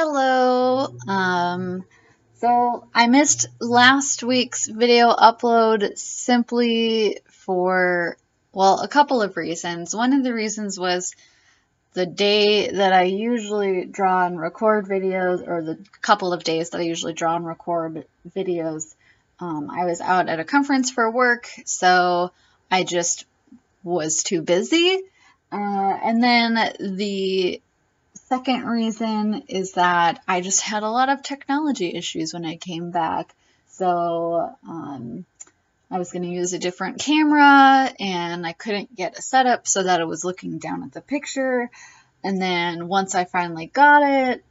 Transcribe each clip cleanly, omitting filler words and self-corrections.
Hello. So I missed last week's video upload simply for, well, a couple of reasons. One of the reasons was the day that I usually draw and record videos, or the couple of days that I usually draw and record videos, I was out at a conference for work, so I just was too busy. And then the second reason is that I just had a lot of technology issues when I came back. So I was going to use a different camera and I couldn't get a setup so that it was looking down at the picture. And then once I finally got it,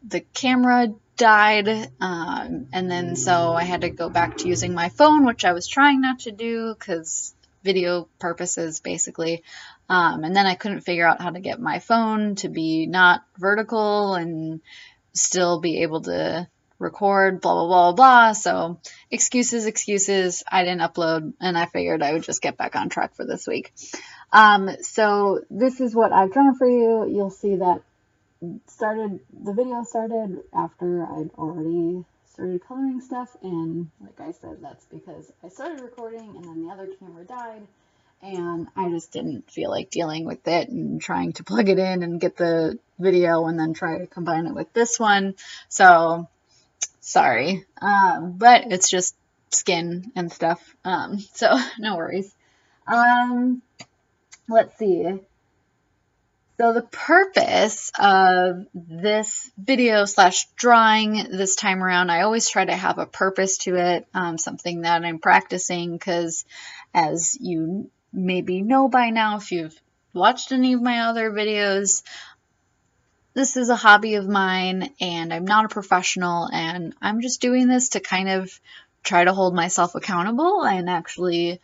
the camera died. And then so I had to go back to using my phone, which I was trying not to do because video purposes basically. And then I couldn't figure out how to get my phone to be not vertical and still be able to record, blah, blah, blah, blah. So excuses. I didn't upload and I figured I would just get back on track for this week. So this is what I've drawn for you. You'll see that the video started after I'd already started coloring stuff, and like I said, that's because I started recording and then the other camera died and I just didn't feel like dealing with it and trying to plug it in and get the video and then try to combine it with this one. So sorry, but it's just skin and stuff, so no worries. Let's see. So the purpose of this video / drawing this time around, I always try to have a purpose to it, something that I'm practicing, because as you maybe know by now, if you've watched any of my other videos, this is a hobby of mine and I'm not a professional, and I'm just doing this to kind of try to hold myself accountable and actually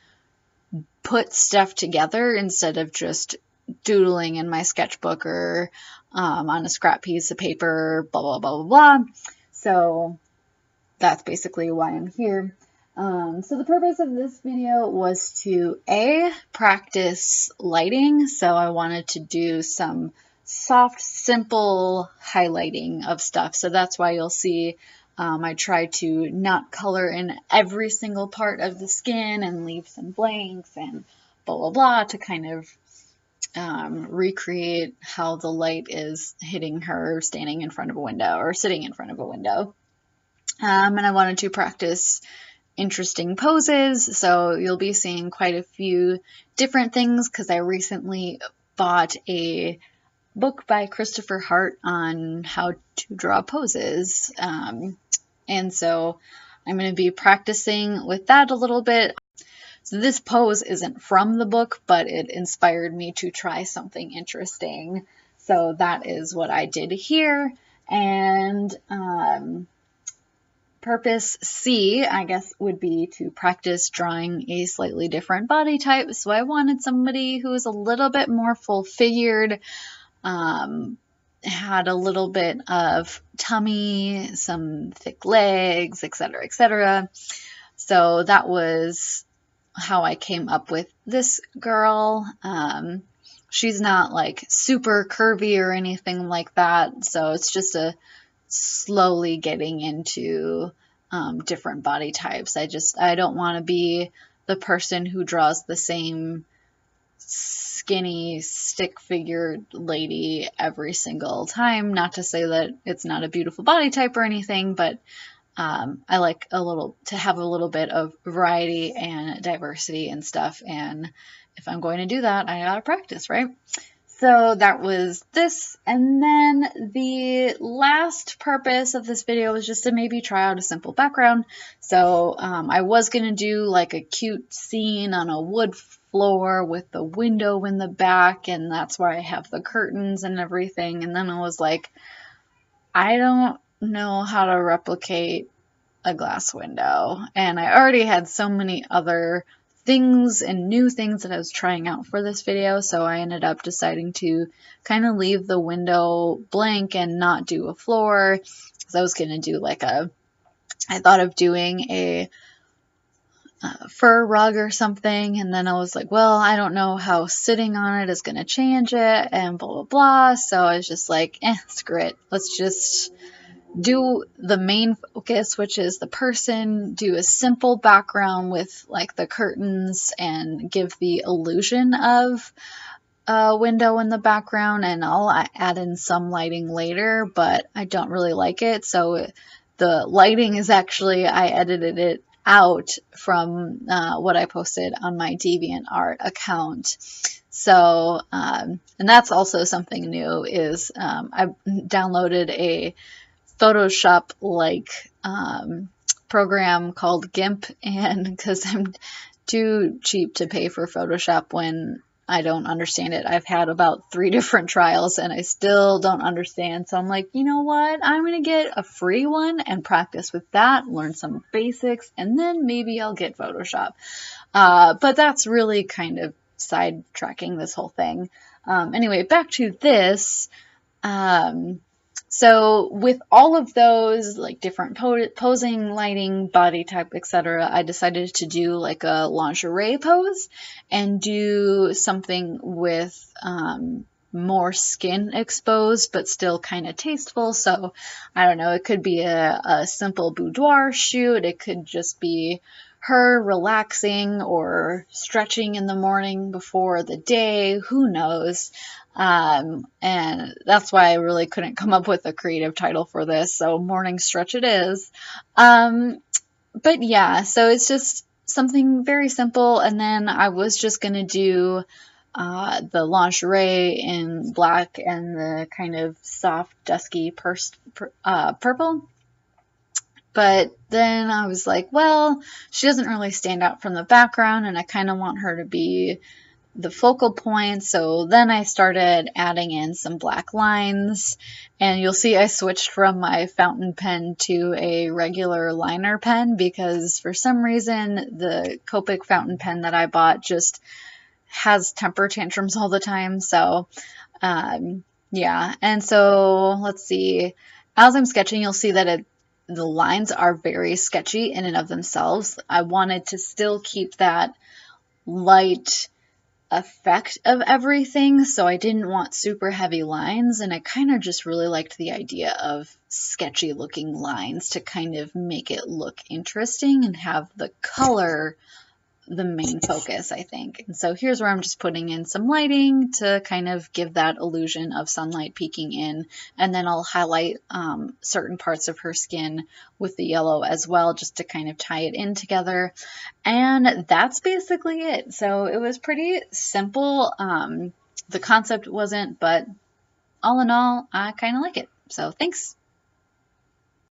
put stuff together instead of just doodling in my sketchbook or on a scrap piece of paper, blah, blah, blah, blah, blah. So that's basically why I'm here. So the purpose of this video was to practice lighting. So I wanted to do some soft, simple highlighting of stuff. So that's why you'll see I try to not color in every single part of the skin and leave some blanks and blah, blah, blah, to kind of recreate how the light is hitting her standing in front of a window or sitting in front of a window. And I wanted to practice interesting poses, so you'll be seeing quite a few different things because I recently bought a book by Christopher Hart on how to draw poses, and so I'm going to be practicing with that a little bit. So this pose isn't from the book, but it inspired me to try something interesting. So that is what I did here. And purpose C, I guess, would be to practice drawing a slightly different body type. So I wanted somebody who was a little bit more full-figured, had a little bit of tummy, some thick legs, etc., etc. So that was how I came up with this girl. She's not like super curvy or anything like that, so it's just a slowly getting into different body types. I don't want to be the person who draws the same skinny stick-figured lady every single time. Not to say that it's not a beautiful body type or anything, but I like to have a little bit of variety and diversity and stuff, and if I'm going to do that, I gotta practice, right? So that was this, and then the last purpose of this video was just to maybe try out a simple background. So I was gonna do like a cute scene on a wood floor with the window in the back, and that's where I have the curtains and everything, and then I was like, I don't know how to replicate a glass window, and I already had so many other things and new things that I was trying out for this video, so I ended up deciding to kind of leave the window blank and not do a floor, because I was going to do like I thought of doing a fur rug or something, and then I was like, well, I don't know how sitting on it is going to change it, and blah blah blah. So I was just like, screw it, let's just do the main focus, which is the person, do a simple background with like the curtains and give the illusion of a window in the background, and I'll add in some lighting later, but I don't really like it. So the lighting is actually, I edited it out from what I posted on my DeviantArt account. So, and that's also something new, is I downloaded a Photoshop-like program called GIMP, and because I'm too cheap to pay for Photoshop when I don't understand it. I've had about 3 different trials and I still don't understand. So I'm like, you know what? I'm going to get a free one and practice with that, learn some basics, and then maybe I'll get Photoshop. But that's really kind of sidetracking this whole thing. Anyway, back to this. So with all of those, like different posing, lighting, body type, etc., I decided to do like a lingerie pose and do something with more skin exposed, but still kind of tasteful. So I don't know, it could be a simple boudoir shoot. It could just be her relaxing or stretching in the morning before the day. Who knows? And that's why I really couldn't come up with a creative title for this, so morning stretch it is. But yeah, so it's just something very simple, and then I was just gonna do the lingerie in black and the kind of soft, dusky purple. But then I was like, well, she doesn't really stand out from the background, and I kind of want her to be the focal point. So then I started adding in some black lines, and you'll see I switched from my fountain pen to a regular liner pen because for some reason the Copic fountain pen that I bought just has temper tantrums all the time. So yeah, and so let's see, as I'm sketching, you'll see that the lines are very sketchy in and of themselves. I wanted to still keep that light effect of everything, so I didn't want super heavy lines, and I kind of just really liked the idea of sketchy looking lines to kind of make it look interesting and have the color the main focus, I think. And so here's where I'm just putting in some lighting to kind of give that illusion of sunlight peeking in, and then I'll highlight certain parts of her skin with the yellow as well, just to kind of tie it in together. And that's basically it. So it was pretty simple. The concept wasn't, but all in all, I kind of like it. So thanks.